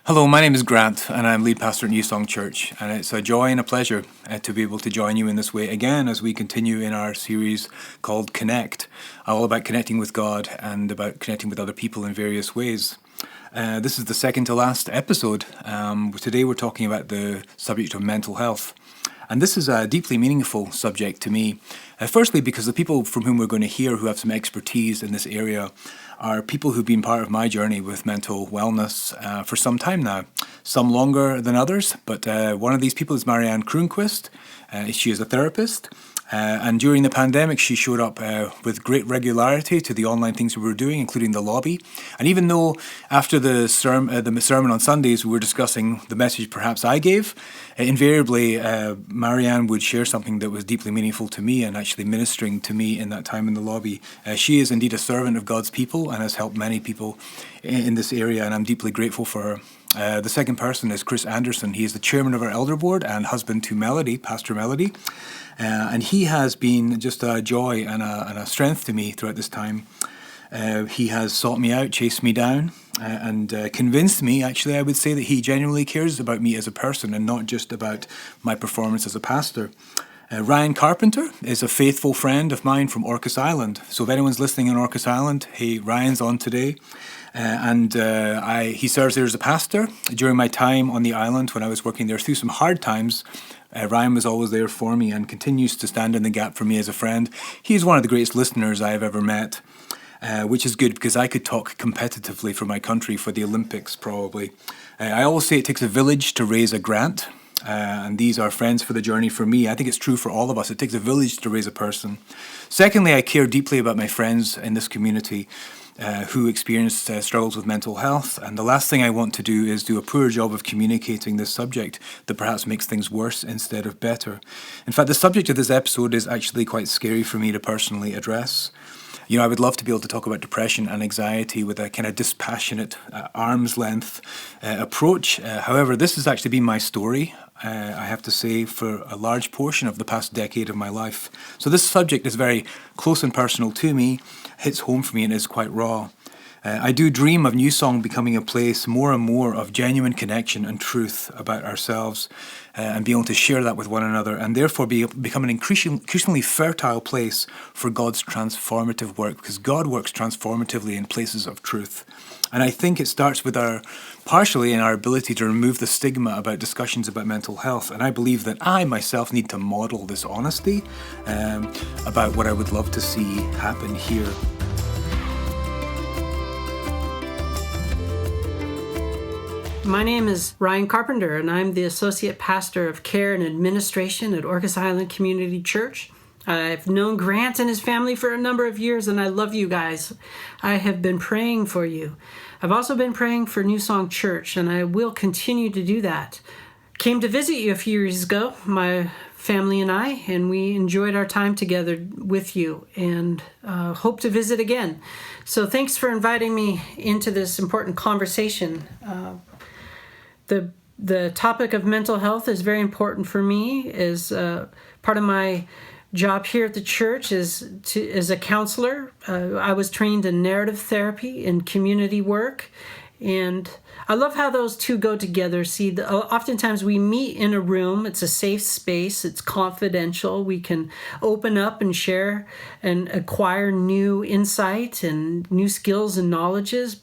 Hello, my name is Grant, and I'm lead pastor at New Song Church, and it's a joy and a pleasure to be able to join you in this way again as we continue in our series called Connect, all about connecting with God and about connecting with other people in various ways. This is the second to last episode. Today we're talking about the subject of mental health. And this is a deeply meaningful subject to me. Firstly, because the people from whom we're going to hear who have some expertise in this area are people who've been part of my journey with mental wellness for some time now. Some longer than others, but one of these people is Marianne Runquist. She is a therapist. And during the pandemic, she showed up with great regularity to the online things we were doing, including the lobby. And even though after the sermon on Sundays, we were discussing the message perhaps I gave, invariably Marianne would share something that was deeply meaningful to me and actually ministering to me in that time in the lobby. She is indeed a servant of God's people and has helped many people in this area, and I'm deeply grateful for her. The second person is Chris Anderson. He is the chairman of our elder board and husband to Melody, Pastor Melody. And he has been just a joy and a strength to me throughout this time. He has sought me out, chased me down, and convinced me, actually, I would say, that he genuinely cares about me as a person and not just about my performance as a pastor. Ryan Carpenter is a faithful friend of mine from Orcas Island. So if anyone's listening on Orcas Island, hey, Ryan's on today. He serves there as a pastor. During my time on the island when I was working there through some hard times, Ryan was always there for me and continues to stand in the gap for me as a friend. He's one of the greatest listeners I have ever met, which is good because I could talk competitively for my country for the Olympics probably. I always say it takes a village to raise a Grant. And these are friends for the journey for me. I think it's true for all of us. It takes a village to raise a person. Secondly, I care deeply about my friends in this community who experienced struggles with mental health. And the last thing I want to do is do a poor job of communicating this subject that perhaps makes things worse instead of better. In fact, the subject of this episode is actually quite scary for me to personally address. You know, I would love to be able to talk about depression and anxiety with a kind of dispassionate, arm's length approach. However, this has actually been my story, I have to say, for a large portion of the past decade of my life. So this subject is very close and personal to me, hits home for me, and is quite raw. I do dream of New Song becoming a place more and more of genuine connection and truth about ourselves and being able to share that with one another and therefore become an increasingly fertile place for God's transformative work, because God works transformatively in places of truth. And I think it starts with partially in our ability to remove the stigma about discussions about mental health. And I believe that I myself need to model this honesty about what I would love to see happen here. My name is Ryan Carpenter, and I'm the Associate Pastor of Care and Administration at Orcas Island Community Church. I've known Grant and his family for a number of years, and I love you guys. I have been praying for you. I've also been praying for New Song Church, and I will continue to do that. Came to visit you a few years ago, my family and we enjoyed our time together with you and hope to visit again. So thanks for inviting me into this important conversation. The topic of mental health is very important for me. As part of my job here at the church as a counselor. I was trained in narrative therapy and community work, and I love how those two go together. See, oftentimes we meet in a room. It's a safe space. It's confidential. We can open up and share and acquire new insight and new skills and knowledges.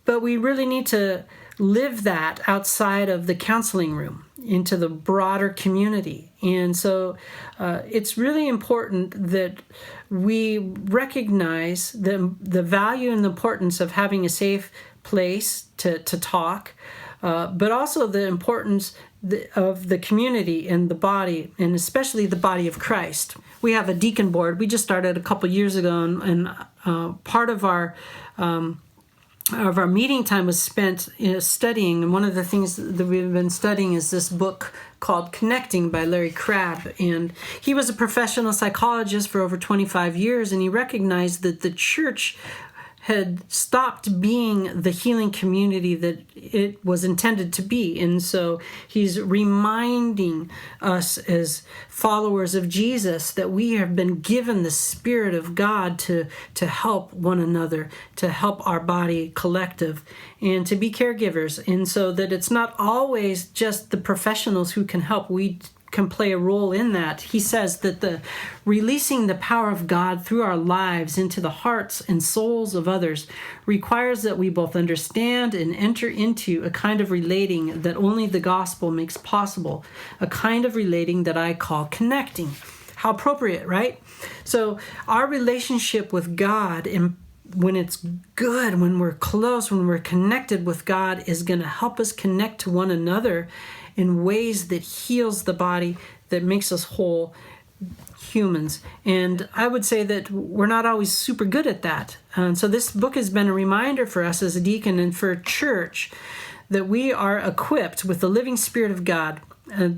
But we really need to live that outside of the counseling room into the broader community. And so it's really important that we recognize the value and the importance of having a safe place to talk, but also the importance of the community and the body, and especially the body of Christ. We have a deacon board. We just started a couple years ago, and part of our meeting time was spent studying. And one of the things that we've been studying is this book called Connecting by Larry Crabb. And he was a professional psychologist for over 25 years, and he recognized that the church had stopped being the healing community that it was intended to be. And so he's reminding us as followers of Jesus that we have been given the Spirit of God to help one another, to help our body collective, and to be caregivers. And so that it's not always just the professionals who can help. We can play a role in that. He says that the releasing the power of God through our lives into the hearts and souls of others requires that we both understand and enter into a kind of relating that only the gospel makes possible, a kind of relating that I call connecting. How appropriate, right? So our relationship with God, when it's good, when we're close, when we're connected with God, is going to help us connect to one another in ways that heals the body, that makes us whole humans. And I would say that we're not always super good at that. And so this book has been a reminder for us as a deacon and for a church that we are equipped with the living Spirit of God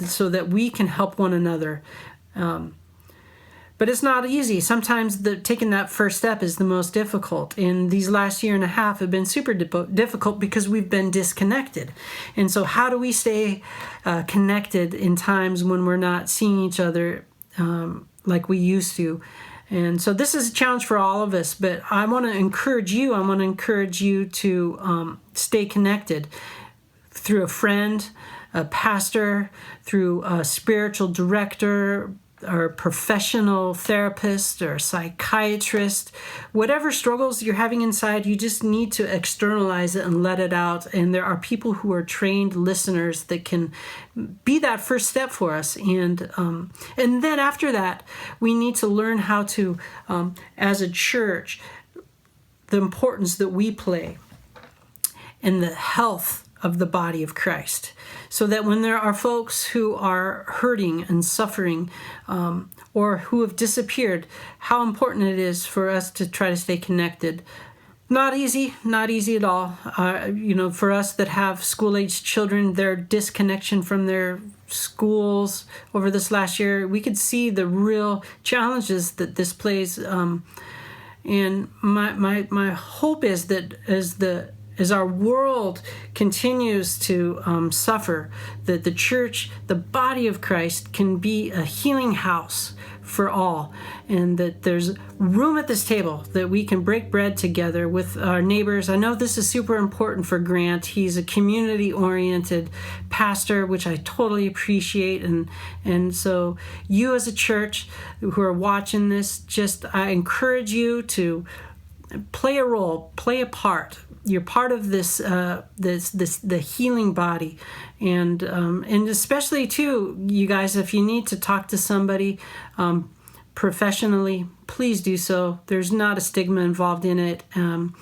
so that we can help one another. But it's not easy. Sometimes taking that first step is the most difficult. And these last year and a half have been super difficult because we've been disconnected. And so how do we stay connected in times when we're not seeing each other like we used to? And so this is a challenge for all of us, but I want to encourage you. I want to encourage you to stay connected through a friend, a pastor, through a spiritual director, or professional therapist or psychiatrist. Whatever struggles you're having inside, you just need to externalize it and let it out. And there are people who are trained listeners that can be that first step for us. And then after that, we need to learn how to, as a church, the importance that we play in the health of the body of Christ. So that when there are folks who are hurting and suffering or who have disappeared, how important it is for us to try to stay connected. Not easy at all. For us that have school-aged children, their disconnection from their schools over this last year, we could see the real challenges that this plays. And my hope is that as our world continues to suffer, that the church, the body of Christ, can be a healing house for all, and that there's room at this table that we can break bread together with our neighbors. I know this is super important for Grant. He's a community-oriented pastor, which I totally appreciate, and so you as a church who are watching this, I encourage you to play a role, play a part. You're part of this the healing body, and especially too, you guys, if you need to talk to somebody professionally, please do so. There's not a stigma involved in it. I'm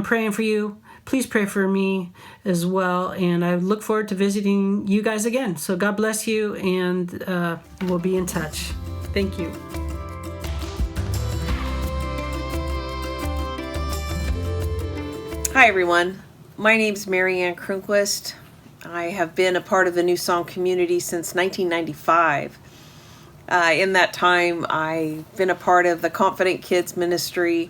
praying for you. Please pray for me as well, and I look forward to visiting you guys again. So God bless you, and we'll be in touch. Thank you. Hi everyone, my name's Marianne Runquist. I have been a part of the New Song community since 1995. In that time, I've been a part of the Confident Kids ministry.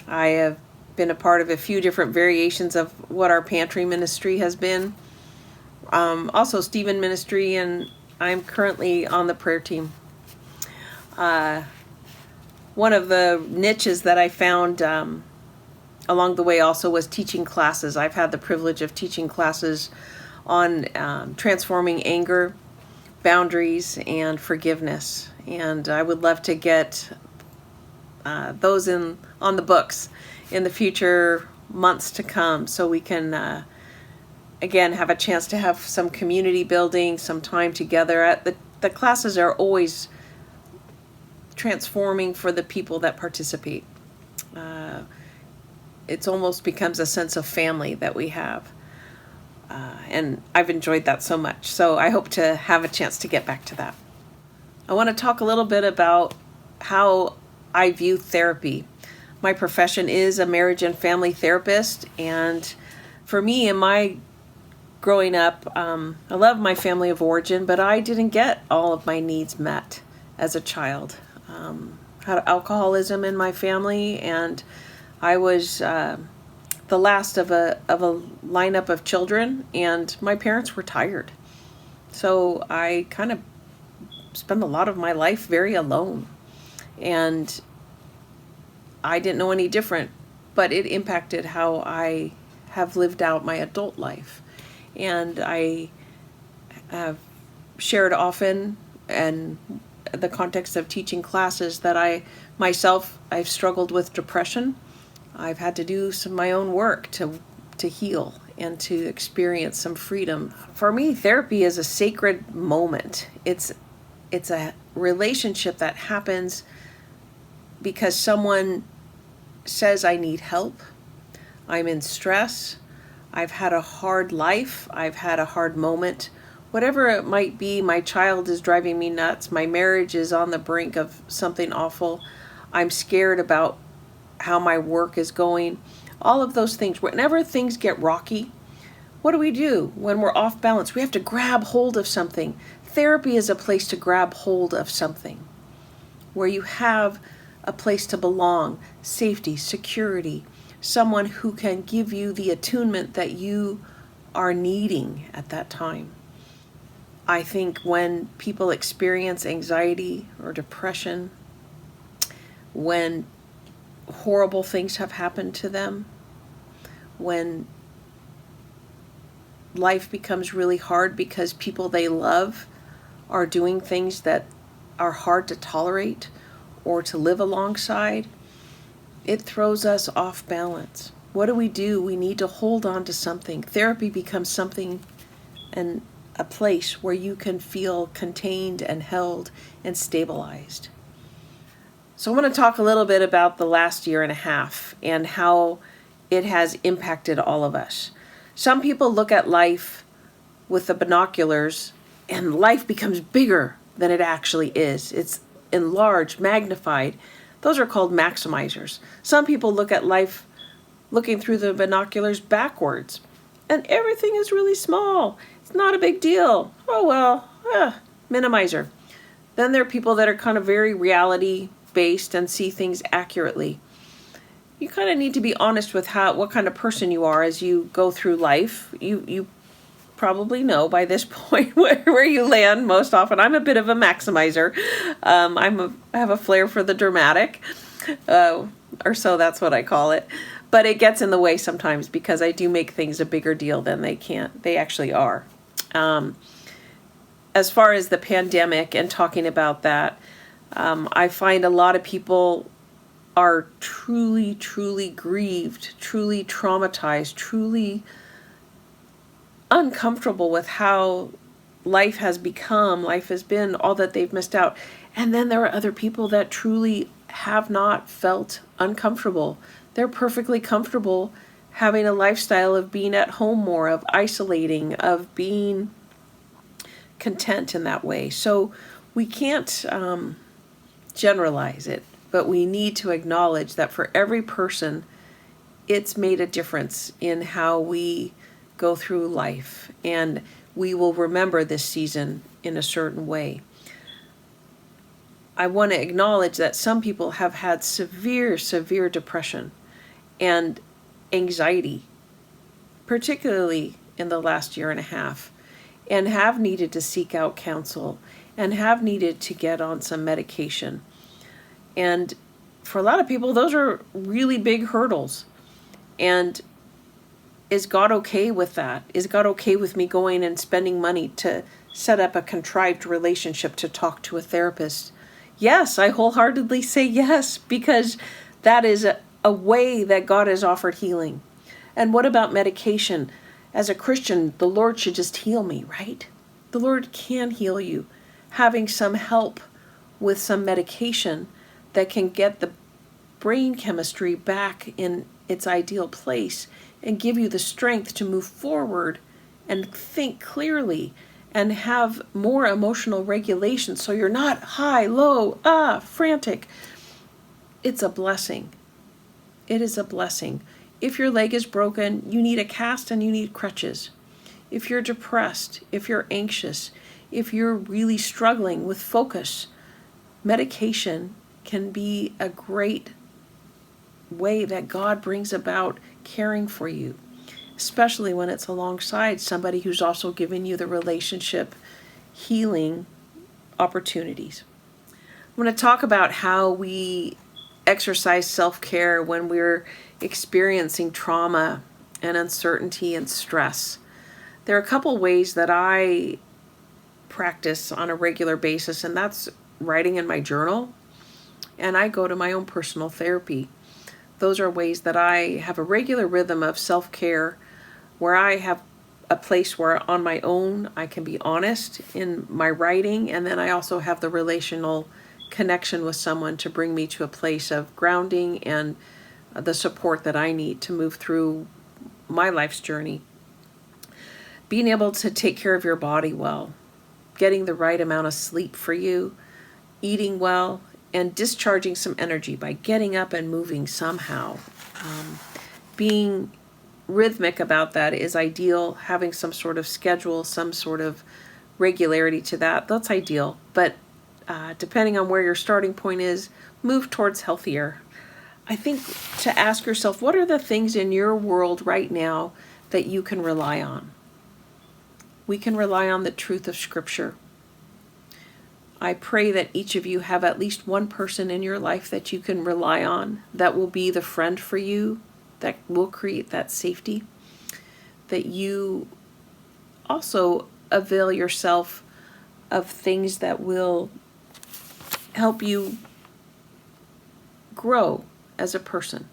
I have been a part of a few different variations of what our pantry ministry has been. Also Stephen ministry, and I'm currently on the prayer team. One of the niches that I found along the way also was teaching classes. I've had the privilege of teaching classes on transforming anger, boundaries, and forgiveness. And I would love to get those on the books in the future months to come, so we can again have a chance to have some community building, some time together. The classes are always transforming for the people that participate. It almost becomes a sense of family that we have. And I've enjoyed that so much. So I hope to have a chance to get back to that. I want to talk a little bit about how I view therapy. My profession is a marriage and family therapist. And for me, in my growing up, I love my family of origin, but I didn't get all of my needs met as a child. Had alcoholism in my family, and I was the last of a lineup of children, and my parents were tired. So I kind of spent a lot of my life very alone. And I didn't know any different, but it impacted how I have lived out my adult life. And I have shared often, and the context of teaching classes, that I've struggled with depression. I've had to do some of my own work to heal and to experience some freedom. For me, therapy is a sacred moment. It's a relationship that happens because someone says, I need help, I'm in stress, I've had a hard life, I've had a hard moment, whatever it might be. My child is driving me nuts, my marriage is on the brink of something awful, I'm scared about how my work is going. All of those things. Whenever things get rocky, what do? When we're off balance, we have to grab hold of something. Therapy is a place to grab hold of something, where you have a place to belong, safety, security, someone who can give you the attunement that you are needing at that time. I think when people experience anxiety or depression, when horrible things have happened to them, when life becomes really hard because people they love are doing things that are hard to tolerate or to live alongside, it throws us off balance. What do? We need to hold on to something. Therapy becomes something and a place where you can feel contained and held and stabilized. So I want to talk a little bit about the last year and a half and how it has impacted all of us. Some people look at life with the binoculars and life becomes bigger than it actually is. It's enlarged, magnified. Those are called maximizers. Some people look at life looking through the binoculars backwards and everything is really small. It's not a big deal. Oh well, minimizer. Then there are people that are kind of very reality based and see things accurately. You kind of need to be honest with what kind of person you are as you go through life. You probably know by this point where you land most often. I'm a bit of a maximizer. I have a flair for the dramatic, or so that's what I call it. But it gets in the way sometimes because I do make things a bigger deal than they actually are. As far as the pandemic and talking about that, I find a lot of people are truly, truly grieved, truly traumatized, truly uncomfortable with how life has been, all that they've missed out. And then there are other people that truly have not felt uncomfortable. They're perfectly comfortable having a lifestyle of being at home more, of isolating, of being content in that way. So we can't generalize it, but we need to acknowledge that for every person, it's made a difference in how we go through life, and we will remember this season in a certain way. I want to acknowledge that some people have had severe, severe depression and anxiety, particularly in the last year and a half, and have needed to seek out counsel and have needed to get on some medication. And for a lot of people, those are really big hurdles. And is God okay with that? Is God okay with me going and spending money to set up a contrived relationship to talk to a therapist? Yes, I wholeheartedly say yes, because that is a way that God has offered healing. And what about medication? As a Christian, the Lord should just heal me, right? The Lord can heal you. Having some help with some medication that can get the brain chemistry back in its ideal place and give you the strength to move forward and think clearly and have more emotional regulation so you're not high, low, frantic. It's a blessing. It is a blessing. If your leg is broken, you need a cast and you need crutches. If you're depressed, if you're anxious, if you're really struggling with focus, medication can be a great way that God brings about caring for you, especially when it's alongside somebody who's also given you the relationship healing opportunities. I'm going to talk about how we exercise self-care when we're experiencing trauma and uncertainty and stress. There are a couple ways that I practice on a regular basis, and that's writing in my journal, and I go to my own personal therapy. Those are ways that I have a regular rhythm of self-care where I have a place where on my own I can be honest in my writing, and then I also have the relational connection with someone to bring me to a place of grounding and the support that I need to move through my life's journey. Being able to take care of your body well, getting the right amount of sleep for you, eating well, and discharging some energy by getting up and moving somehow. Being rhythmic about that is ideal. Having some sort of schedule, some sort of regularity to that, that's ideal. But depending on where your starting point is, move towards healthier. I think to ask yourself, what are the things in your world right now that you can rely on? We can rely on the truth of Scripture. I pray that each of you have at least one person in your life that you can rely on, that will be the friend for you, that will create that safety, that you also avail yourself of things that will help you grow as a person,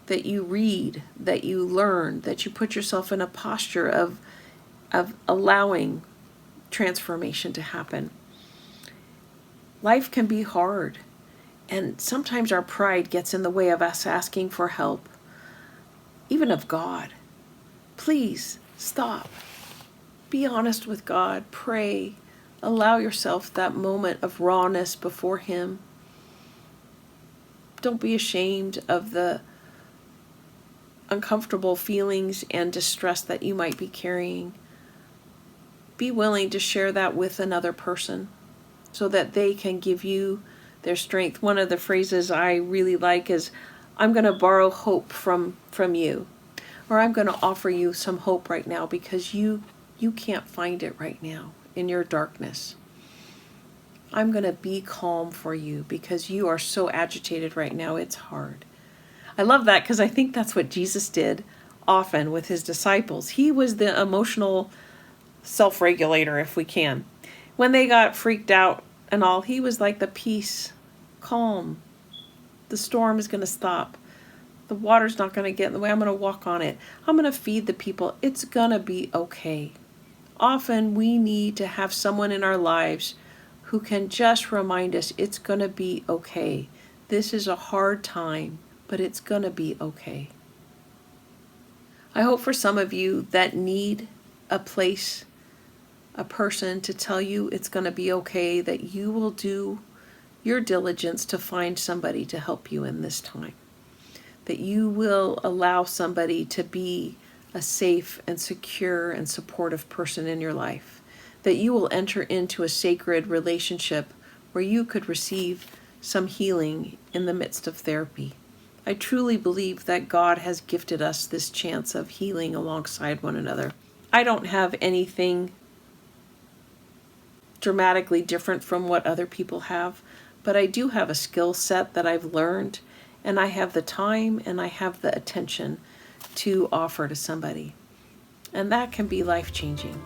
that you read, that you learn, that you put yourself in a posture of allowing transformation to happen. Life can be hard, and sometimes our pride gets in the way of us asking for help, even of God. Please stop. Be honest with God. Pray. Allow yourself that moment of rawness before Him. Don't be ashamed of the uncomfortable feelings and distress that you might be carrying. Be willing to share that with another person so that they can give you their strength. One of the phrases I really like is, I'm going to borrow hope from you, or I'm going to offer you some hope right now because you can't find it right now in your darkness. I'm going to be calm for you because you are so agitated right now. It's hard. I love that because I think that's what Jesus did often with His disciples. He was the emotional self-regulator, if we can. When they got freaked out and all, He was like the peace, calm. The storm is going to stop. The water's not going to get in the way. I'm going to walk on it. I'm going to feed the people. It's going to be okay. Often we need to have someone in our lives who can just remind us it's going to be okay. This is a hard time, but it's going to be okay. I hope for some of you that need a place, a person to tell you it's going to be okay, that you will do your diligence to find somebody to help you in this time. That you will allow somebody to be a safe and secure and supportive person in your life. That you will enter into a sacred relationship where you could receive some healing in the midst of therapy. I truly believe that God has gifted us this chance of healing alongside one another. I don't have anything dramatically different from what other people have, but I do have a skill set that I've learned, and I have the time and I have the attention to offer to somebody. And that can be life-changing.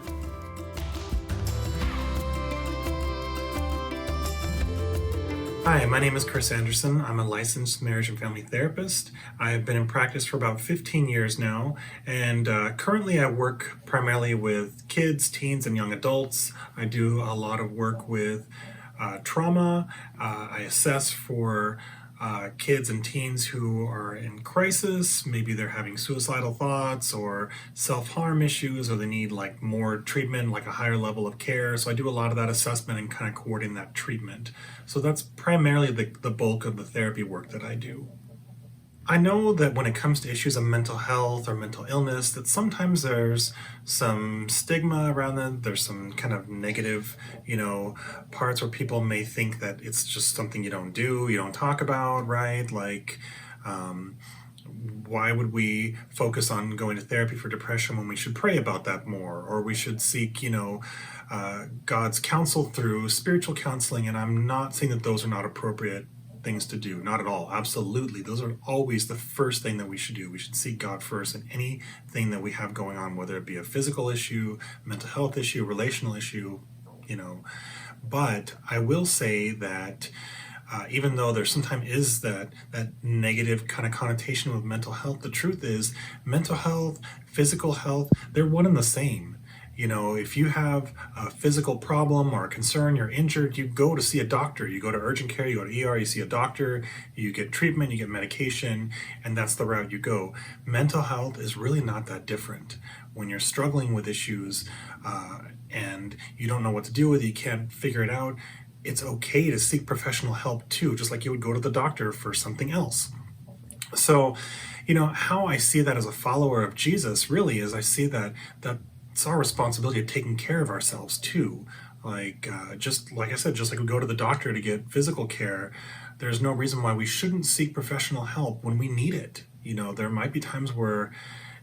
Hi, my name is Chris Anderson. I'm a licensed marriage and family therapist. I've been in practice for about 15 years now, and currently I work primarily with kids, teens, and young adults. I do a lot of work with trauma. I assess for kids and teens who are in crisis. Maybe they're having suicidal thoughts or self-harm issues, or they need like more treatment, like a higher level of care. So I do a lot of that assessment and kind of coordinating that treatment. So that's primarily the bulk of the therapy work that I do. I know that when it comes to issues of mental health or mental illness, that sometimes there's some stigma around them. There's some kind of negative, parts where people may think that it's just something you don't do, you don't talk about, right? Like Why would we focus on going to therapy for depression when we should pray about that more, or we should seek, God's counsel through spiritual counseling? And I'm not saying that those are not appropriate things to do, not at all. Absolutely, those are always the first thing that we should do. We should seek God first in anything that we have going on, whether it be a physical issue, mental health issue, relational issue, But I will say that even though there sometimes is that negative kind of connotation with mental health, the truth is mental health, physical health, they're one and the same. If you have a physical problem or a concern, you're injured, you go to see a doctor. You go to urgent care, you go to ER, you see a doctor, you get treatment, you get medication, and that's the route you go. Mental health is really not that different. When you're struggling with issues and you don't know what to do with it, you can't figure it out, it's okay to seek professional help too, just like you would go to the doctor for something else. So, how I see that as a follower of Jesus really is I see that it's our responsibility of taking care of ourselves too. Just like I said, just like we go to the doctor to get physical care, there's no reason why we shouldn't seek professional help when we need it. There might be times where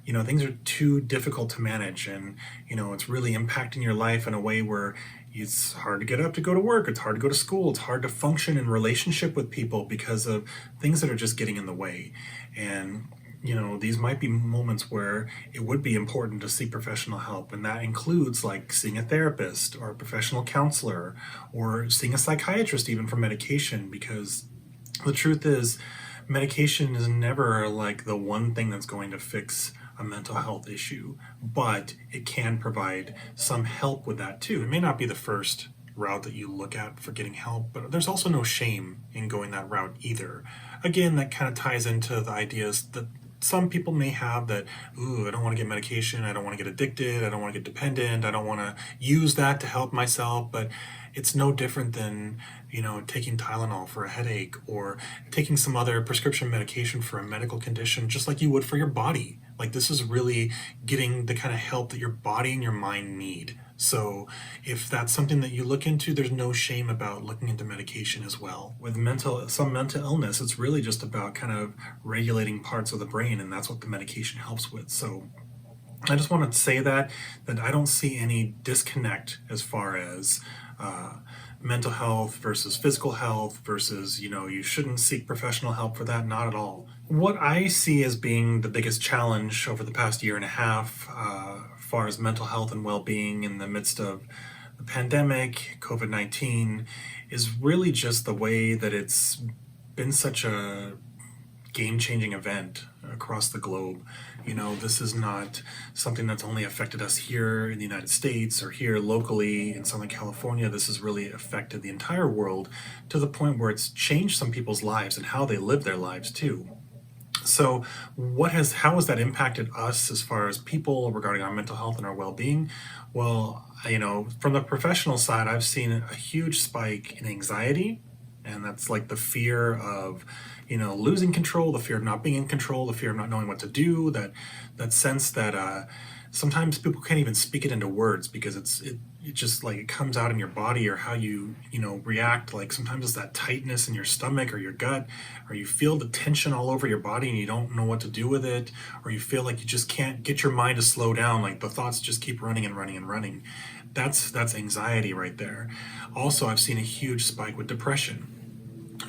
things are too difficult to manage, and it's really impacting your life in a way where it's hard to get up to go to work, it's hard to go to school, it's hard to function in relationship with people because of things that are just getting in the way. And these might be moments where it would be important to seek professional help, and that includes like seeing a therapist or a professional counselor or seeing a psychiatrist even for medication, because the truth is medication is never like the one thing that's going to fix a mental health issue, but it can provide some help with that too. It may not be the first route that you look at for getting help, but there's also no shame in going that route either. Again, that kind of ties into the ideas that some people may have that, I don't want to get medication, I don't want to get addicted, I don't want to get dependent, I don't want to use that to help myself. But it's no different than, taking Tylenol for a headache or taking some other prescription medication for a medical condition, just like you would for your body. Like, this is really getting the kind of help that your body and your mind need. So if that's something that you look into, there's no shame about looking into medication as well. With some mental illness, it's really just about kind of regulating parts of the brain, and that's what the medication helps with. So I just want to say that I don't see any disconnect as far as mental health versus physical health versus, you shouldn't seek professional help for that. Not at all. What I see as being the biggest challenge over the past year and a half, as far as mental health and well-being in the midst of the pandemic, COVID-19, is really just the way that it's been such a game-changing event across the globe. This is not something that's only affected us here in the United States or here locally in Southern California. This has really affected the entire world to the point where it's changed some people's lives and how they live their lives too. So how has that impacted us as far as people regarding our mental health and our well-being? Well, from the professional side, I've seen a huge spike in anxiety, and that's like the fear of, losing control, the fear of not being in control, the fear of not knowing what to do, that sense that sometimes people can't even speak it into words because it just like it comes out in your body or how you react. Like sometimes it's that tightness in your stomach or your gut, or you feel the tension all over your body and you don't know what to do with it, or you feel like you just can't get your mind to slow down, like the thoughts just keep running and running and running. That's anxiety right there. Also, I've seen a huge spike with depression.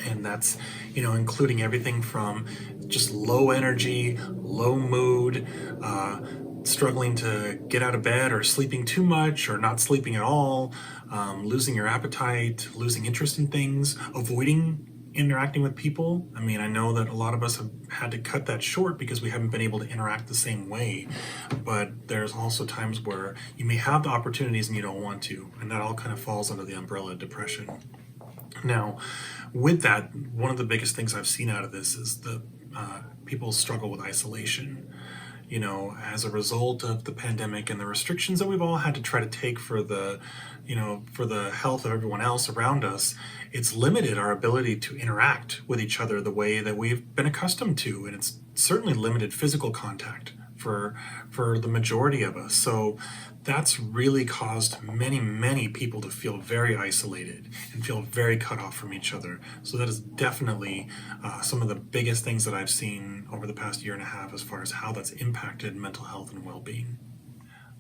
And that's, including everything from just low energy, low mood, struggling to get out of bed or sleeping too much or not sleeping at all, losing your appetite, losing interest in things, avoiding interacting with people. I mean, I know that a lot of us have had to cut that short because we haven't been able to interact the same way. But there's also times where you may have the opportunities and you don't want to. And that all kind of falls under the umbrella of depression. Now, with that, one of the biggest things I've seen out of this is the people struggle with isolation. As a result of the pandemic and the restrictions that we've all had to try to take for the health of everyone else around us, it's limited our ability to interact with each other the way that we've been accustomed to. And it's certainly limited physical contact for the majority of us. So that's really caused many people to feel very isolated and feel very cut off from each other. So that is definitely some of the biggest things that I've seen over the past year and a half as far as how that's impacted mental health and well-being.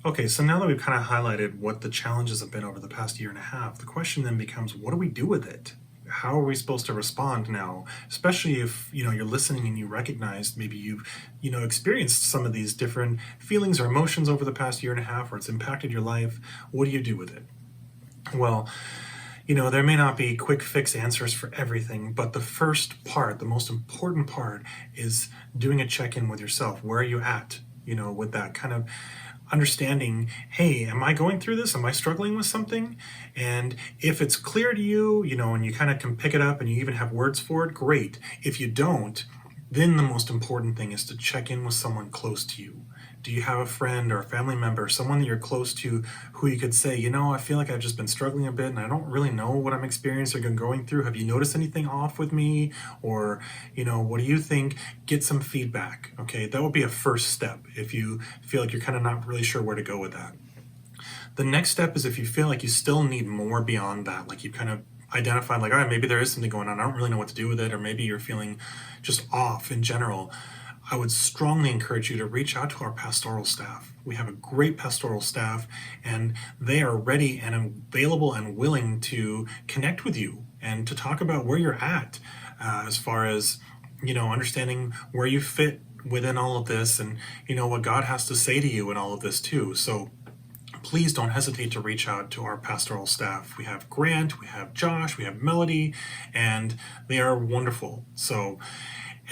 Okay, so now that we've kind of highlighted what the challenges have been over the past year and a half, the question then becomes, what do we do with it? How are we supposed to respond now, especially if you're listening and you recognize maybe you've experienced some of these different feelings or emotions over the past year and a half, or it's impacted your life. What do you do with it? Well, there may not be quick fix answers for everything, but the first part, the most important part, is doing a check-in with yourself. Where are you at with that kind of understanding, hey, am I going through this? Am I struggling with something? And if it's clear to you, and you kind of can pick it up and you even have words for it, great. If you don't, then the most important thing is to check in with someone close to you. Do you have a friend or a family member, someone that you're close to who you could say, I feel like I've just been struggling a bit and I don't really know what I'm experiencing or going through. Have you noticed anything off with me? Or, what do you think? Get some feedback, okay? That would be a first step if you feel like you're kind of not really sure where to go with that. The next step is if you feel like you still need more beyond that, like you kind of identified like, all right, maybe there is something going on. I don't really know what to do with it. Or maybe you're feeling just off in general. I would strongly encourage you to reach out to our pastoral staff. We have a great pastoral staff, and they are ready and available and willing to connect with you and to talk about where you're at as far as, understanding where you fit within all of this and, what God has to say to you in all of this too. So please don't hesitate to reach out to our pastoral staff. We have Grant, we have Josh, we have Melody, and they are wonderful.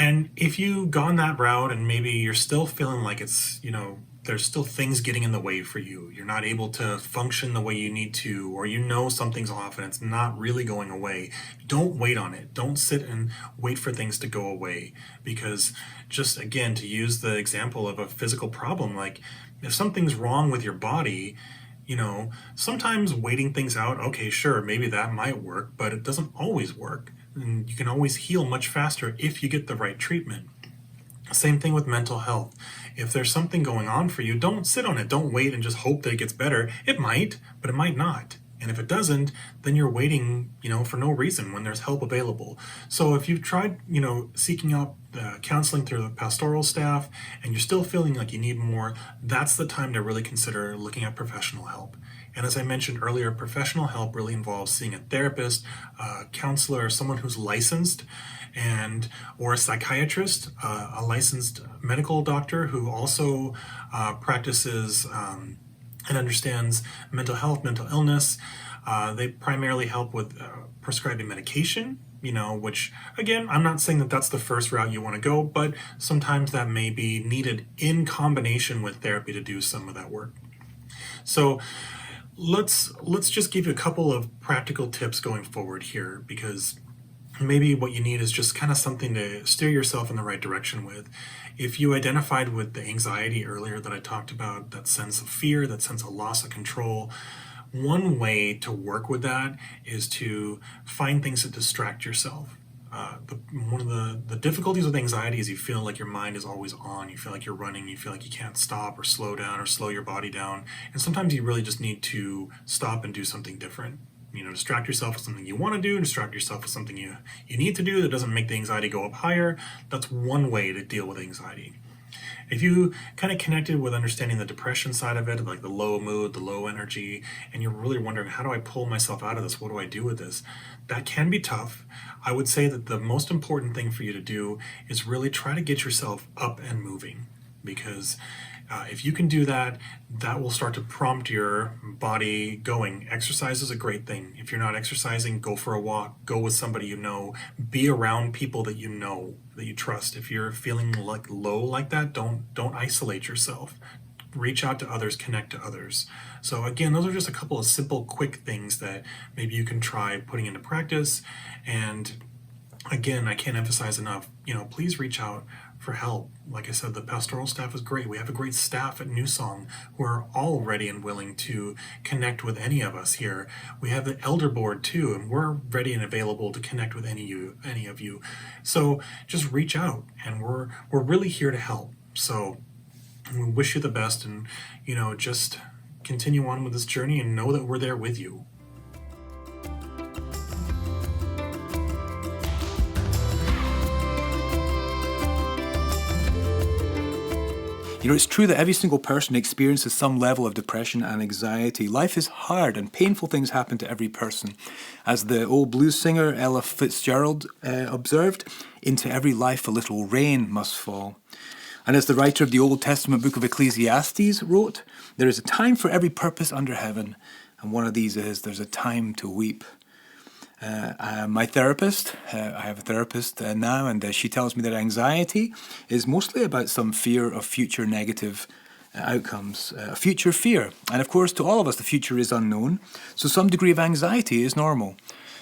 And if you've gone that route and maybe you're still feeling like it's, there's still things getting in the way for you, you're not able to function the way you need to, or something's off and it's not really going away, don't wait on it. Don't sit and wait for things to go away. Because just, again, to use the example of a physical problem, like if something's wrong with your body, sometimes waiting things out, okay, sure, maybe that might work, but it doesn't always work. And you can always heal much faster if you get the right treatment. Same thing with mental health. If there's something going on for you, don't sit on it. Don't wait and just hope that it gets better. It might, but it might not. And if it doesn't, then you're waiting, for no reason when there's help available. So if you've tried, seeking out counseling through the pastoral staff and you're still feeling like you need more, that's the time to really consider looking at professional help. And as I mentioned earlier, professional help really involves seeing a therapist, a counselor, or someone who's licensed, or a psychiatrist, a licensed medical doctor who also practices and understands mental health, mental illness. They primarily help with prescribing medication, which, again, I'm not saying that that's the first route you want to go, but sometimes that may be needed in combination with therapy to do some of that work. So let's just give you a couple of practical tips going forward here, because maybe what you need is just kind of something to steer yourself in the right direction with. If you identified with the anxiety earlier that I talked about, that sense of fear, that sense of loss of control, one way to work with that is to find things that distract yourself. One of the difficulties with anxiety is you feel like your mind is always on. You feel like you're running. You feel like you can't stop or slow down or slow your body down. And sometimes you really just need to stop and do something different. Distract yourself with something you want to do, distract yourself with something you need to do that doesn't make the anxiety go up higher. That's one way to deal with anxiety. If you kind of connected with understanding the depression side of it, like the low mood, the low energy, and you're really wondering, how do I pull myself out of this? What do I do with this? That can be tough. I would say that the most important thing for you to do is really try to get yourself up and moving, because if you can do that, that will start to prompt your body going. Exercise is a great thing. If you're not exercising, go for a walk, go with somebody you know, be around people that you know, that you trust. If you're feeling like low like that, don't isolate yourself. Reach out to others, connect to others. So again, those are just a couple of simple, quick things that maybe you can try putting into practice. And again, I can't emphasize enough, please reach out for help. Like I said, the pastoral staff is great. We have a great staff at New Song who are all ready and willing to connect with any of us here. We have the elder board too, and we're ready and available to connect with any of you. So just reach out, and we're really here to help. So And we wish you the best, and just continue on with this journey and know that we're there with you. It's true that every single person experiences some level of depression and anxiety. Life is hard and painful things happen to every person. As the old blues singer Ella Fitzgerald observed, into every life a little rain must fall. And as the writer of the Old Testament book of Ecclesiastes wrote, there is a time for every purpose under heaven, and one of these is there's a time to weep. My therapist, I have a therapist now, and she tells me that anxiety is mostly about some fear of future negative outcomes, future fear. And of course, to all of us, the future is unknown, so some degree of anxiety is normal.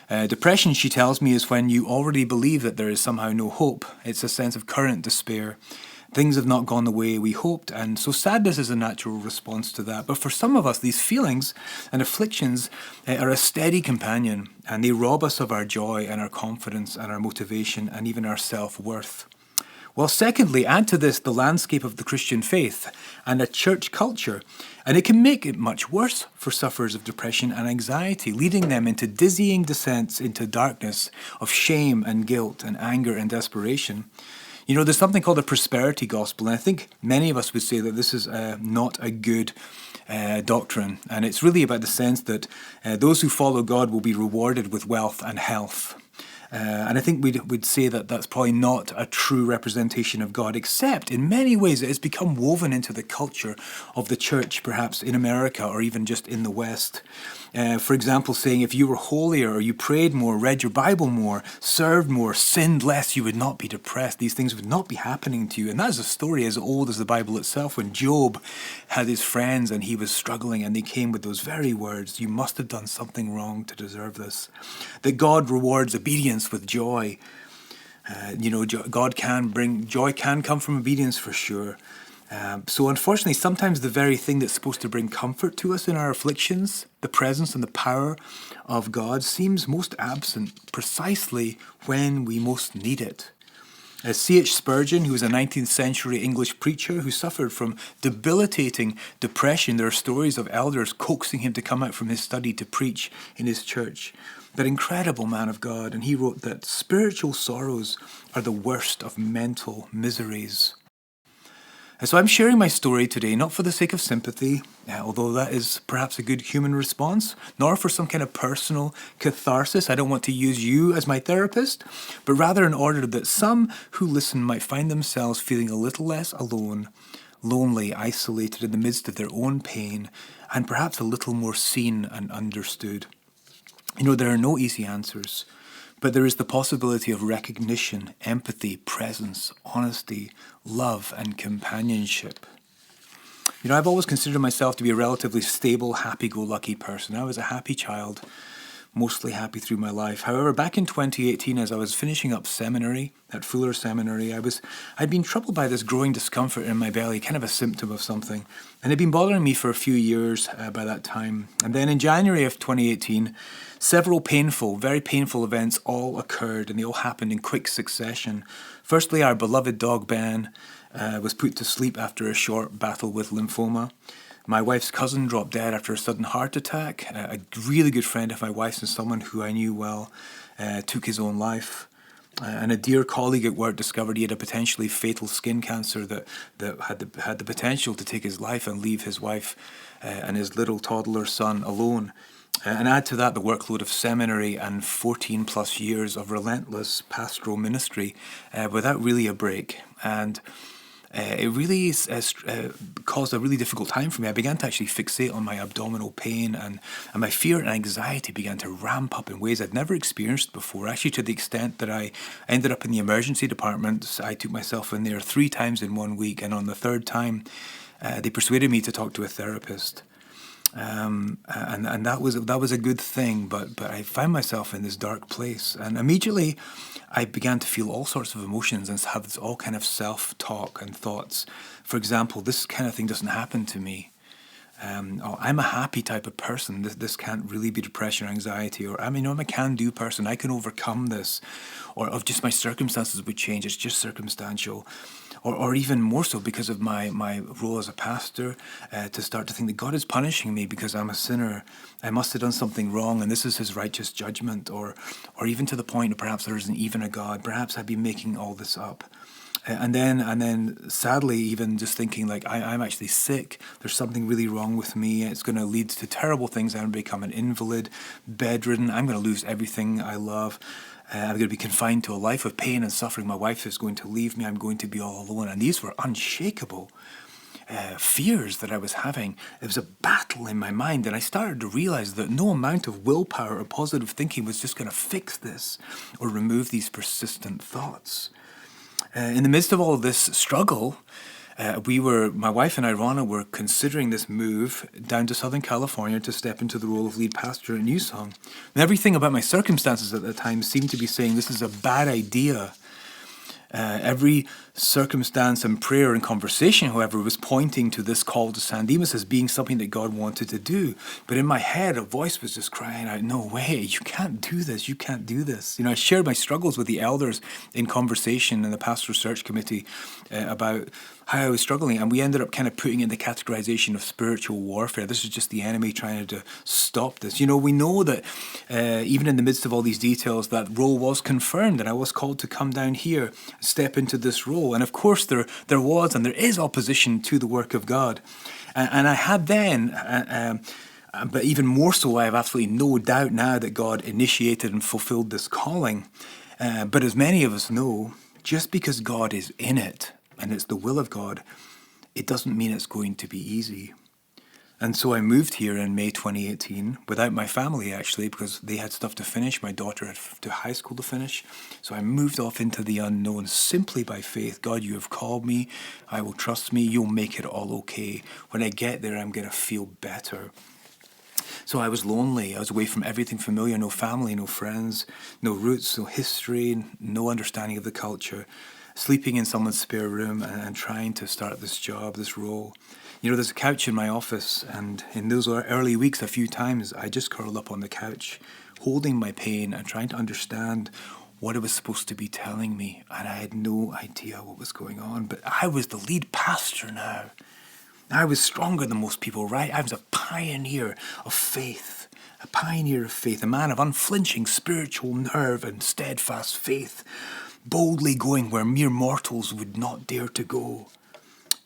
Depression, she tells me, is when you already believe that there is somehow no hope. It's a sense of current despair. Things have not gone the way we hoped, and so sadness is a natural response to that. But for some of us, these feelings and afflictions are a steady companion, and they rob us of our joy and our confidence and our motivation and even our self-worth. Well, secondly, add to this the landscape of the Christian faith and a church culture, and it can make it much worse for sufferers of depression and anxiety, leading them into dizzying descents into darkness of shame and guilt and anger and desperation. There's something called the prosperity gospel, and I think many of us would say that this is not a good doctrine. And it's really about the sense that those who follow God will be rewarded with wealth and health. And I think we'd say that that's probably not a true representation of God, except in many ways it has become woven into the culture of the church, perhaps in America or even just in the West. For example, saying if you were holier or you prayed more, read your Bible more, served more, sinned less, you would not be depressed. These things would not be happening to you. And that is a story as old as the Bible itself, when Job had his friends and he was struggling and they came with those very words, you must have done something wrong to deserve this. That God rewards obedience with joy. Joy can come from obedience for sure. So unfortunately, sometimes the very thing that's supposed to bring comfort to us in our afflictions, the presence and the power of God, seems most absent precisely when we most need it. C.H. Spurgeon, who was a 19th century English preacher who suffered from debilitating depression, there are stories of elders coaxing him to come out from his study to preach in his church. That incredible man of God, and he wrote that spiritual sorrows are the worst of mental miseries. So I'm sharing my story today, not for the sake of sympathy, although that is perhaps a good human response, nor for some kind of personal catharsis. I don't want to use you as my therapist, but rather in order that some who listen might find themselves feeling a little less alone, lonely, isolated in the midst of their own pain, and perhaps a little more seen and understood. There are no easy answers. But there is the possibility of recognition, empathy, presence, honesty, love, and companionship. I've always considered myself to be a relatively stable, happy-go-lucky person. I was a happy child, mostly happy through my life. However, back in 2018, as I was finishing up seminary, at Fuller Seminary, I'd been troubled by this growing discomfort in my belly, kind of a symptom of something. And it had been bothering me for a few years by that time. And then in January of 2018, several very painful events all occurred, and they all happened in quick succession. Firstly, our beloved dog Ben was put to sleep after a short battle with lymphoma. My wife's cousin dropped dead after a sudden heart attack. A really good friend of my wife's and someone who I knew well took his own life. And a dear colleague at work discovered he had a potentially fatal skin cancer that had the potential to take his life and leave his wife and his little toddler son alone. And add to that the workload of seminary and 14 plus years of relentless pastoral ministry without really a break. And it really caused a really difficult time for me. I began to actually fixate on my abdominal pain, and my fear and anxiety began to ramp up in ways I'd never experienced before, actually to the extent that I ended up in the emergency department. I took myself in there 3 times in 1 week, and on the 3rd time, they persuaded me to talk to a therapist. And that was a good thing, but I found myself in this dark place, and immediately I began to feel all sorts of emotions and have this all kind of self-talk and thoughts. For example, this kind of thing doesn't happen to me. I'm a happy type of person. This can't really be depression or anxiety, or I'm a can-do person. I can overcome this, or if just my circumstances would change. It's just circumstantial. or even more so because of my role as a pastor, to start to think that God is punishing me because I'm a sinner. I must have done something wrong, and this is his righteous judgment, or even to the point of perhaps there isn't even a God. Perhaps I've been making all this up. And then sadly, even just thinking like I'm actually sick, there's something really wrong with me, it's going to lead to terrible things. I'm going to become an invalid, bedridden, I'm going to lose everything I love. I'm going to be confined to a life of pain and suffering. My wife is going to leave me. I'm going to be all alone. And these were unshakable fears that I was having. It was a battle in my mind. And I started to realize that no amount of willpower or positive thinking was just going to fix this or remove these persistent thoughts. In the midst of all of this struggle, my wife and I, Rana, were considering this move down to Southern California to step into the role of lead pastor at New Song. And everything about my circumstances at the time seemed to be saying this is a bad idea. Every circumstance and prayer and conversation, however, was pointing to this call to San Dimas as being something that God wanted to do. But in my head, a voice was just crying out, no way, you can't do this, you can't do this. I shared my struggles with the elders in conversation in the Pastoral Search Committee about how I was struggling, and we ended up kind of putting in the categorization of spiritual warfare. This is just the enemy trying to stop this. We know that even in the midst of all these details, that role was confirmed, and I was called to come down here, step into this role. And of course, there was and there is opposition to the work of God. And I had then, but even more so, I have absolutely no doubt now that God initiated and fulfilled this calling. But as many of us know, just because God is in it, and it's the will of God, it doesn't mean it's going to be easy. And so I moved here in May 2018 without my family, actually, because they had stuff to finish. My daughter had to high school to finish. So I moved off into the unknown simply by faith. God, you have called me. I will trust me. You'll make it all okay. When I get there, I'm going to feel better. So I was lonely. I was away from everything familiar. No family, no friends, no roots, no history, no understanding of the culture. Sleeping in someone's spare room and trying to start this job, this role. There's a couch in my office, and in those early weeks, a few times, I just curled up on the couch, holding my pain and trying to understand what it was supposed to be telling me. And I had no idea what was going on, but I was the lead pastor now. I was stronger than most people, right? I was a pioneer of faith, a man of unflinching spiritual nerve and steadfast faith, boldly going where mere mortals would not dare to go.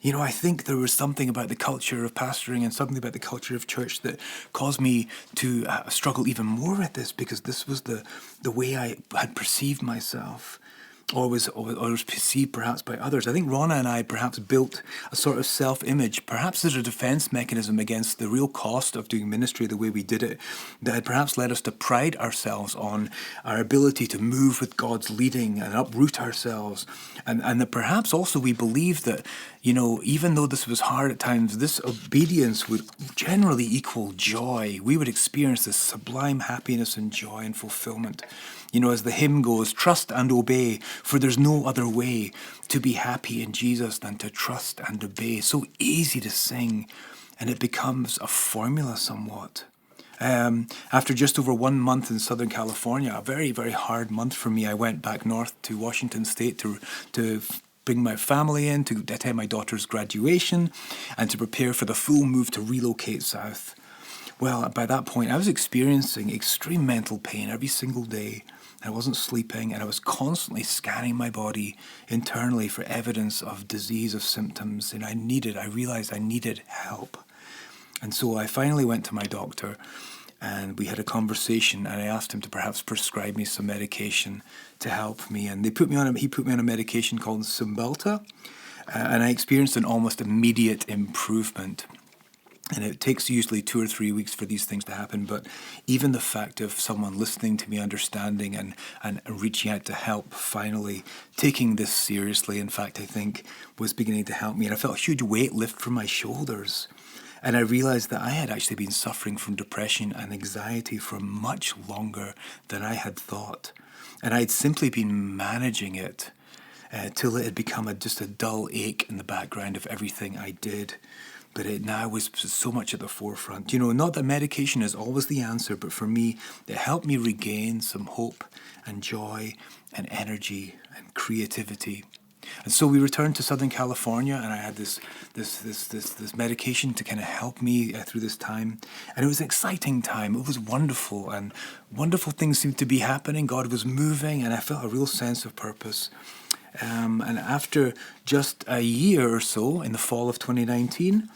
I think there was something about the culture of pastoring and something about the culture of church that caused me to struggle even more with this, because this was the way I had perceived myself. Or was perceived perhaps by others. I think Rana and I perhaps built a sort of self-image, perhaps as a defense mechanism against the real cost of doing ministry the way we did it, that had perhaps led us to pride ourselves on our ability to move with God's leading and uproot ourselves. And that perhaps also we believed that, even though this was hard at times, this obedience would generally equal joy. We would experience this sublime happiness and joy and fulfillment. As the hymn goes, trust and obey, for there's no other way to be happy in Jesus than to trust and obey. So easy to sing, and it becomes a formula somewhat. After just over 1 month in Southern California, a very, very hard month for me, I went back north to Washington State to bring my family in, to attend my daughter's graduation, and to prepare for the full move to relocate south. Well, by that point, I was experiencing extreme mental pain every single day. I wasn't sleeping, and I was constantly scanning my body internally for evidence of disease, of symptoms, and I realized I needed help. And so I finally went to my doctor, and we had a conversation, and I asked him to perhaps prescribe me some medication to help me. And he put me on a medication called Cymbalta, and I experienced an almost immediate improvement. And it takes usually 2 or 3 weeks for these things to happen. But even the fact of someone listening to me, understanding and reaching out to help, finally taking this seriously, in fact, I think was beginning to help me. And I felt a huge weight lift from my shoulders. And I realized that I had actually been suffering from depression and anxiety for much longer than I had thought. And I'd simply been managing it till it had become just a dull ache in the background of everything I did. But it now was so much at the forefront. Not that medication is always the answer, but for me, it helped me regain some hope and joy and energy and creativity. And so we returned to Southern California, and I had this medication to kind of help me through this time. And it was an exciting time. It was wonderful, and wonderful things seemed to be happening. God was moving, and I felt a real sense of purpose. And after just a year or so, in the fall of 2019,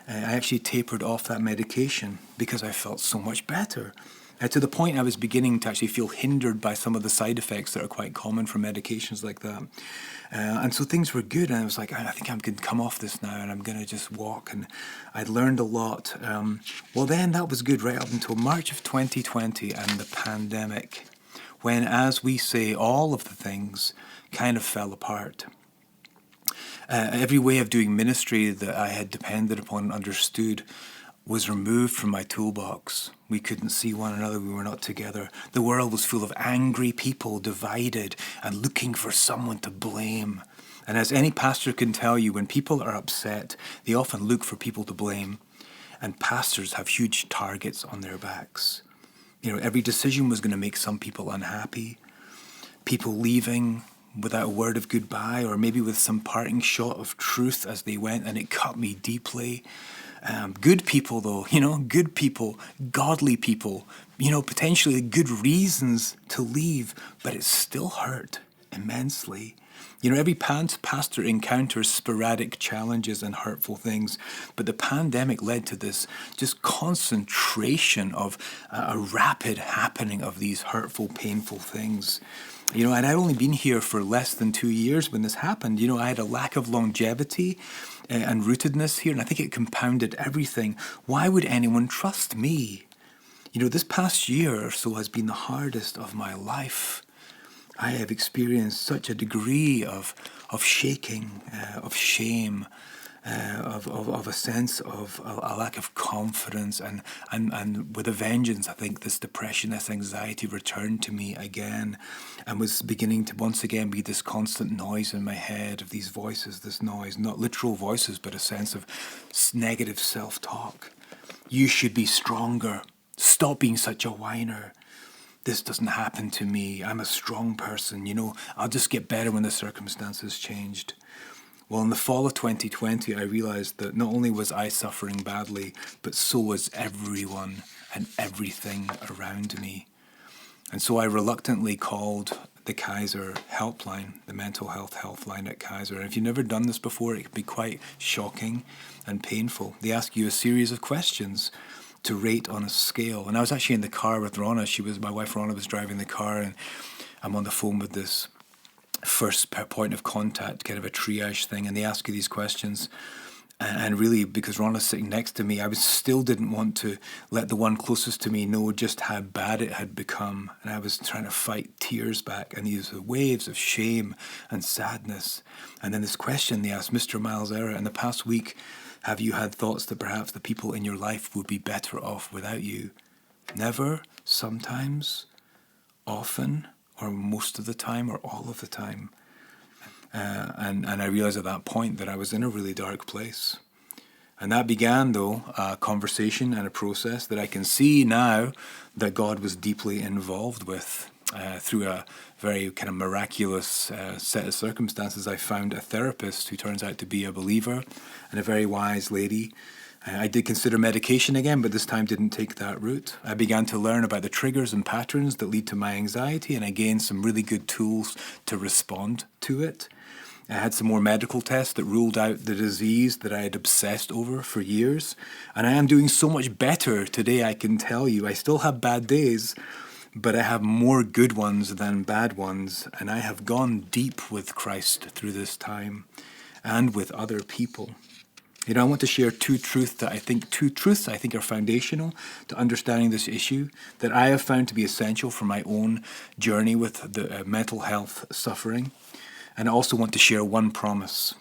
I actually tapered off that medication because I felt so much better. To the point I was beginning to actually feel hindered by some of the side effects that are quite common for medications like that. And so things were good, and I was like, I think I'm going to come off this now, and I'm going to just walk. And I'd learned a lot. Well, then that was good right up until March of 2020 and the pandemic, when, as we say, all of the things kind of fell apart. Every way of doing ministry that I had depended upon and understood was removed from my toolbox. We couldn't see one another. We were not together. The world was full of angry people, divided and looking for someone to blame. And as any pastor can tell you, when people are upset, they often look for people to blame. And pastors have huge targets on their backs. Every decision was going to make some people unhappy. People leaving without a word of goodbye, or maybe with some parting shot of truth as they went, and it cut me deeply. Good people, though, good people, godly people, potentially good reasons to leave, but it still hurt immensely. Every pastor encounters sporadic challenges and hurtful things, but the pandemic led to this just concentration of a rapid happening of these hurtful, painful things. And I'd only been here for less than 2 years when this happened. I had a lack of longevity and rootedness here, and I think it compounded everything. Why would anyone trust me? This past year or so has been the hardest of my life. I have experienced such a degree of shaking, of shame, of a sense of a lack of confidence, and with a vengeance, I think this depression, this anxiety returned to me again, and was beginning to once again be this constant noise in my head of these voices, this noise, not literal voices, but a sense of negative self-talk. You should be stronger. Stop being such a whiner. This doesn't happen to me. I'm a strong person. I'll just get better when the circumstances changed. Well, in the fall of 2020, I realized that not only was I suffering badly, but so was everyone and everything around me. And so I reluctantly called the Kaiser helpline, the mental health helpline at Kaiser. And if you've never done this before, it can be quite shocking and painful. They ask you a series of questions to rate on a scale. And I was actually in the car with Ronna. My wife Ronna was driving the car, and I'm on the phone with this first point of contact, kind of a triage thing, and they ask you these questions. And really, because Ronna's sitting next to me, I still didn't want to let the one closest to me know just how bad it had become. And I was trying to fight tears back, and these waves of shame and sadness. And then this question they asked, Mr. Miles Era, in the past week, have you had thoughts that perhaps the people in your life would be better off without you? Never, sometimes, often, or most of the time, or all of the time. And I realized at that point that I was in a really dark place. And that began, though, a conversation and a process that I can see now that God was deeply involved with. Through a very kind of miraculous set of circumstances, I found a therapist who turns out to be a believer and a very wise lady. I did consider medication again, but this time didn't take that route. I began to learn about the triggers and patterns that lead to my anxiety, and I gained some really good tools to respond to it. I had some more medical tests that ruled out the disease that I had obsessed over for years. And I am doing so much better today, I can tell you. I still have bad days, but I have more good ones than bad ones. And I have gone deep with Christ through this time and with other people. I want to share two truths I think are foundational to understanding this issue, that I have found to be essential for my own journey with the mental health suffering. And I also want to share one promise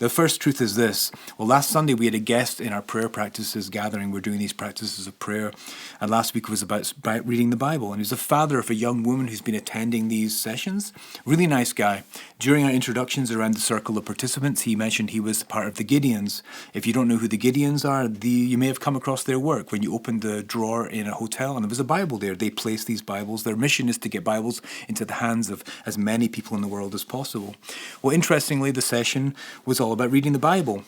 The first truth is this. Well, last Sunday we had a guest in our prayer practices gathering. We're doing these practices of prayer. And last week was about reading the Bible. And he's the father of a young woman who's been attending these sessions. Really nice guy. During our introductions around the circle of participants, he mentioned he was part of the Gideons. If you don't know who the Gideons are, you may have come across their work when you opened the drawer in a hotel and there was a Bible there. They place these Bibles. Their mission is to get Bibles into the hands of as many people in the world as possible. Well, interestingly, the session was all about reading the Bible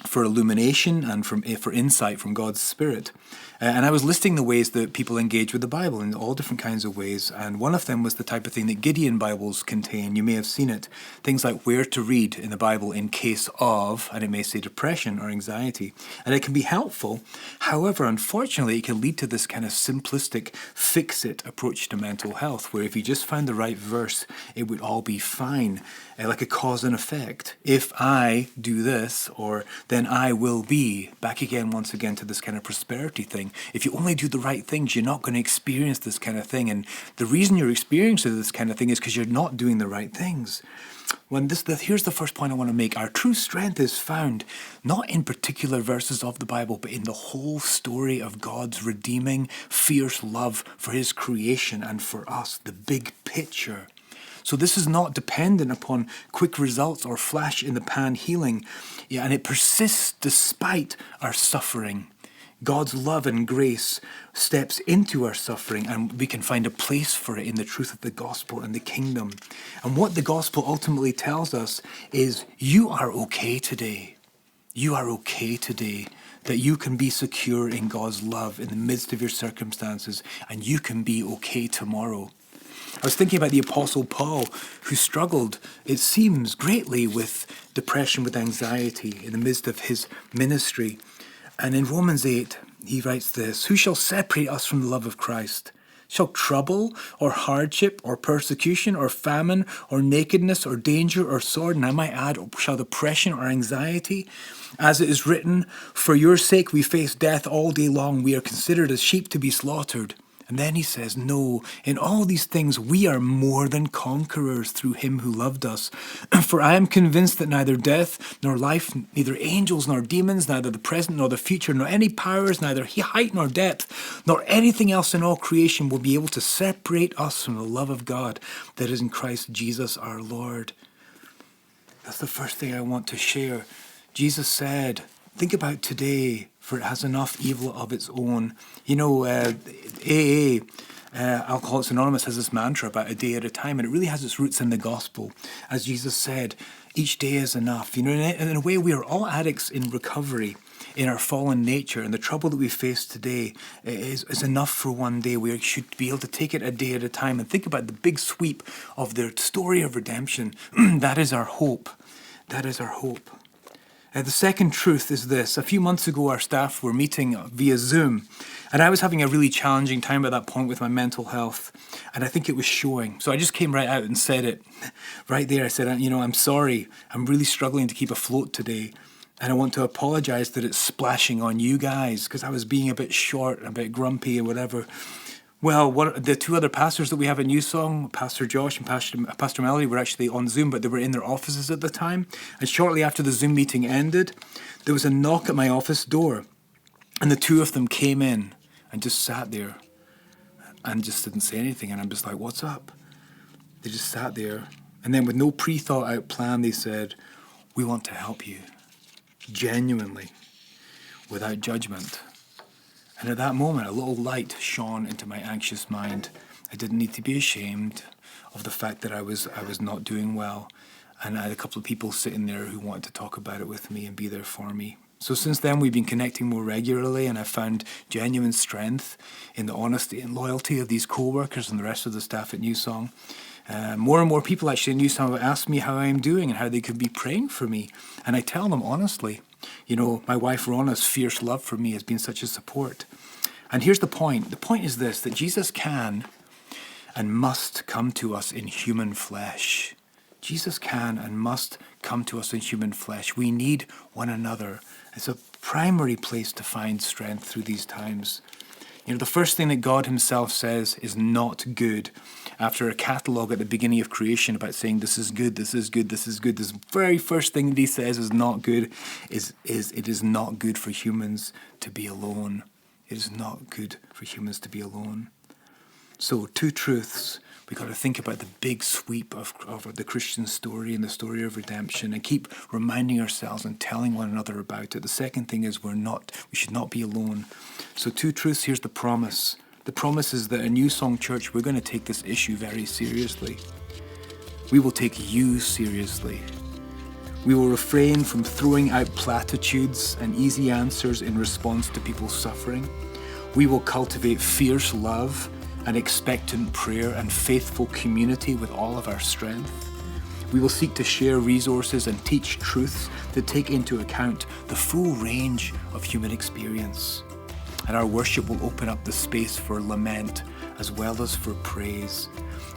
for illumination and for insight from God's Spirit. And I was listing the ways that people engage with the Bible in all different kinds of ways. And one of them was the type of thing that Gideon Bibles contain. You may have seen it. Things like where to read in the Bible in case of, and it may say depression or anxiety. And it can be helpful. However, unfortunately, it can lead to this kind of simplistic fix-it approach to mental health, where if you just found the right verse, it would all be fine. Like a cause and effect. If I do this, or then I will be. Back again, once again, to this kind of prosperity thing. If you only do the right things, you're not going to experience this kind of thing. And the reason you're experiencing this kind of thing is because you're not doing the right things. Here's the first point I want to make. Our true strength is found not in particular verses of the Bible, but in the whole story of God's redeeming, fierce love for his creation and for us, the big picture. So this is not dependent upon quick results or flash-in-the-pan healing. And it persists despite our suffering. God's love and grace steps into our suffering, and we can find a place for it in the truth of the gospel and the kingdom. And what the gospel ultimately tells us is you are okay today. You are okay today. That you can be secure in God's love in the midst of your circumstances, and you can be okay tomorrow. I was thinking about the Apostle Paul, who struggled, it seems, greatly with depression, with anxiety in the midst of his ministry. And in Romans 8, he writes this, "Who shall separate us from the love of Christ? Shall trouble, or hardship, or persecution, or famine, or nakedness, or danger, or sword?" And I might add, shall depression or anxiety? As it is written, "For your sake we face death all day long. We are considered as sheep to be slaughtered." And then he says, "No, in all these things we are more than conquerors through him who loved us. For I am convinced that neither death nor life, neither angels nor demons, neither the present nor the future, nor any powers, neither height nor depth, nor anything else in all creation will be able to separate us from the love of God that is in Christ Jesus our Lord." That's the first thing I want to share. Jesus said, think about today, for it has enough evil of its own. You know, AA, Alcoholics Anonymous, has this mantra about a day at a time, and it really has its roots in the gospel. As Jesus said, each day is enough. You know, in a way, we are all addicts in recovery in our fallen nature, and the trouble that we face today is enough for one day. We should be able to take it a day at a time and think about the big sweep of the story of redemption. That is our hope. That is our hope. The second truth is this. A few months ago, our staff were meeting via Zoom, and I was having a really challenging time at that point with my mental health, and I think it was showing. So I just came right out and said it right there. I said, you know, I'm sorry. I'm really struggling to keep afloat today, and I want to apologize that it's splashing on you guys because I was being a bit short, a bit grumpy or whatever. Well, the two other pastors that we have in New Song, Pastor Josh and Pastor Melody, were actually on Zoom, but they were in their offices at the time. And shortly after the Zoom meeting ended, there was a knock at my office door. And the two of them came in and just sat there and just didn't say anything. And I'm just like, what's up? They just sat there. And then with no pre-thought out plan, they said, "We want to help you." Genuinely, without judgment. And at that moment, a little light shone into my anxious mind. I didn't need to be ashamed of the fact that I was not doing well. And I had a couple of people sitting there who wanted to talk about it with me and be there for me. So since then, we've been connecting more regularly, and I've found genuine strength in the honesty and loyalty of these co-workers and the rest of the staff at New Song. More and more people actually in New Song have asked me how I'm doing and how they could be praying for me. And I tell them honestly, you know, my wife Rhona's fierce love for me has been such a support. And here's the point. The point is this, that Jesus can and must come to us in human flesh. Jesus can and must come to us in human flesh. We need one another. It's a primary place to find strength through these times. You know, the first thing that God himself says is not good. After a catalogue at the beginning of creation about saying this is good, this is good, this is good, this very first thing that he says is not good is it is not good for humans to be alone. It is not good for humans to be alone. So, two truths. We've got to think about the big sweep of the Christian story and the story of redemption and keep reminding ourselves and telling one another about it. The second thing is we should not be alone. So two truths, here's the promise. The promise is that at New Song Church, we're going to take this issue very seriously. We will take you seriously. We will refrain from throwing out platitudes and easy answers in response to people's suffering. We will cultivate fierce love and expectant prayer and faithful community with all of our strength. We will seek to share resources and teach truths that take into account the full range of human experience. And our worship will open up the space for lament as well as for praise.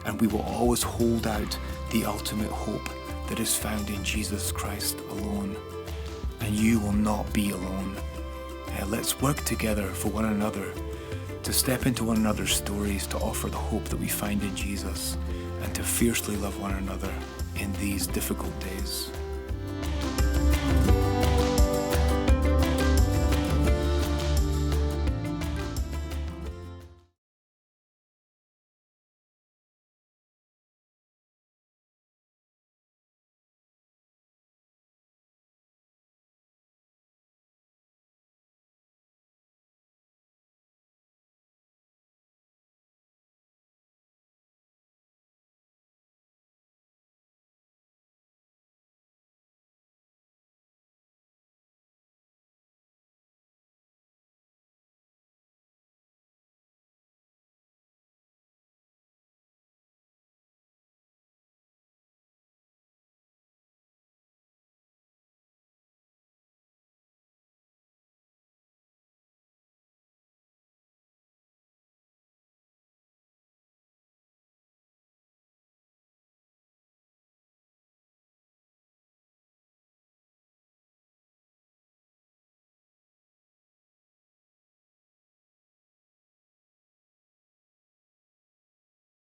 And we will always hold out the ultimate hope that is found in Jesus Christ alone. And you will not be alone. Let's work together for one another, to step into one another's stories, to offer the hope that we find in Jesus, and to fiercely love one another in these difficult days.